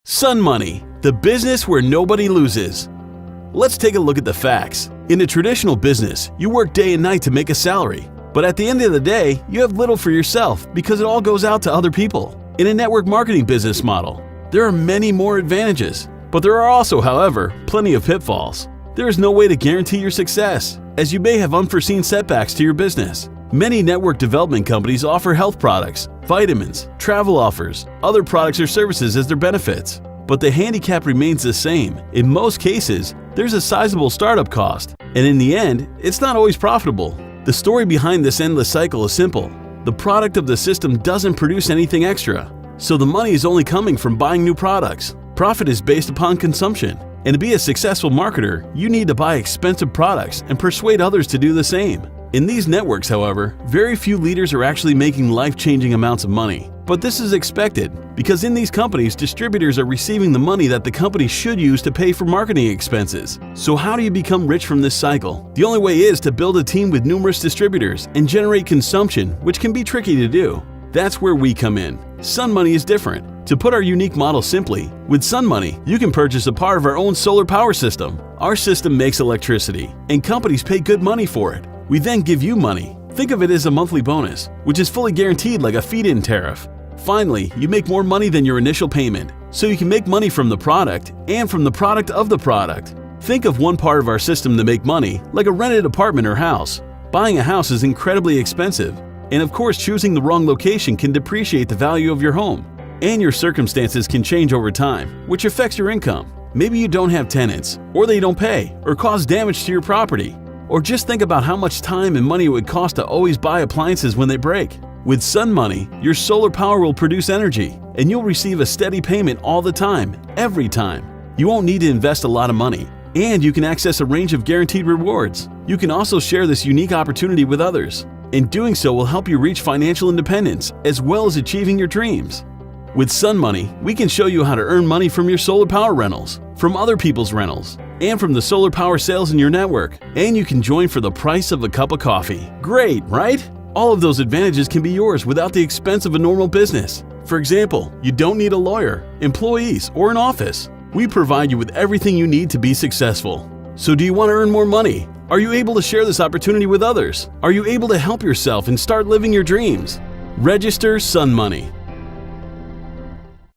Sun Money, the business where nobody loses. Let's take a look at the facts. In a traditional business, you work day and night to make a salary. But at the end of the day, you have little for yourself because it all goes out to other people. In a network marketing business model, there are many more advantages. But there are also, however, plenty of pitfalls. There is no way to guarantee your success, as you may have unforeseen setbacks to your business. Many network development companies offer health products, vitamins, travel offers, other products or services as their benefits. But the handicap remains the same. In most cases, there's a sizable startup cost, and in the end, it's not always profitable. The story behind this endless cycle is simple. The product of the system doesn't produce anything extra, so the money is only coming from buying new products. Profit is based upon consumption, and to be a successful marketer, you need to buy expensive products and persuade others to do the same. In these networks, however, very few leaders are actually making life-changing amounts of money. But this is expected, because in these companies, distributors are receiving the money that the company should use to pay for marketing expenses. So how do you become rich from this cycle? The only way is to build a team with numerous distributors and generate consumption, which can be tricky to do. That's where we come in. Sun Money is different. To put our unique model simply, with Sun Money, you can purchase a part of our own solar power system. Our system makes electricity, and companies pay good money for it. We then give you money. Think of it as a monthly bonus, which is fully guaranteed like a feed-in tariff. Finally, you make more money than your initial payment, so you can make money from the product and from the product of the product. Think of one part of our system to make money, like a rented apartment or house. Buying a house is incredibly expensive, and of course choosing the wrong location can depreciate the value of your home. And your circumstances can change over time, which affects your income. Maybe you don't have tenants, or they don't pay, or cause damage to your property. Or just think about how much time and money it would cost to always buy appliances when they break. With Sun Money, your solar power will produce energy, and you'll receive a steady payment all the time, every time. You won't need to invest a lot of money, and you can access a range of guaranteed rewards. You can also share this unique opportunity with others, and doing so will help you reach financial independence as well as achieving your dreams. With Sun Money, we can show you how to earn money from your solar power rentals, from other people's rentals, and from the solar power sales in your network. And you can join for the price of a cup of coffee. Great, right? All of those advantages can be yours without the expense of a normal business. For example, you don't need a lawyer, employees, or an office. We provide you with everything you need to be successful. So do you want to earn more money? Are you able to share this opportunity with others? Are you able to help yourself and start living your dreams? Register Sun Money.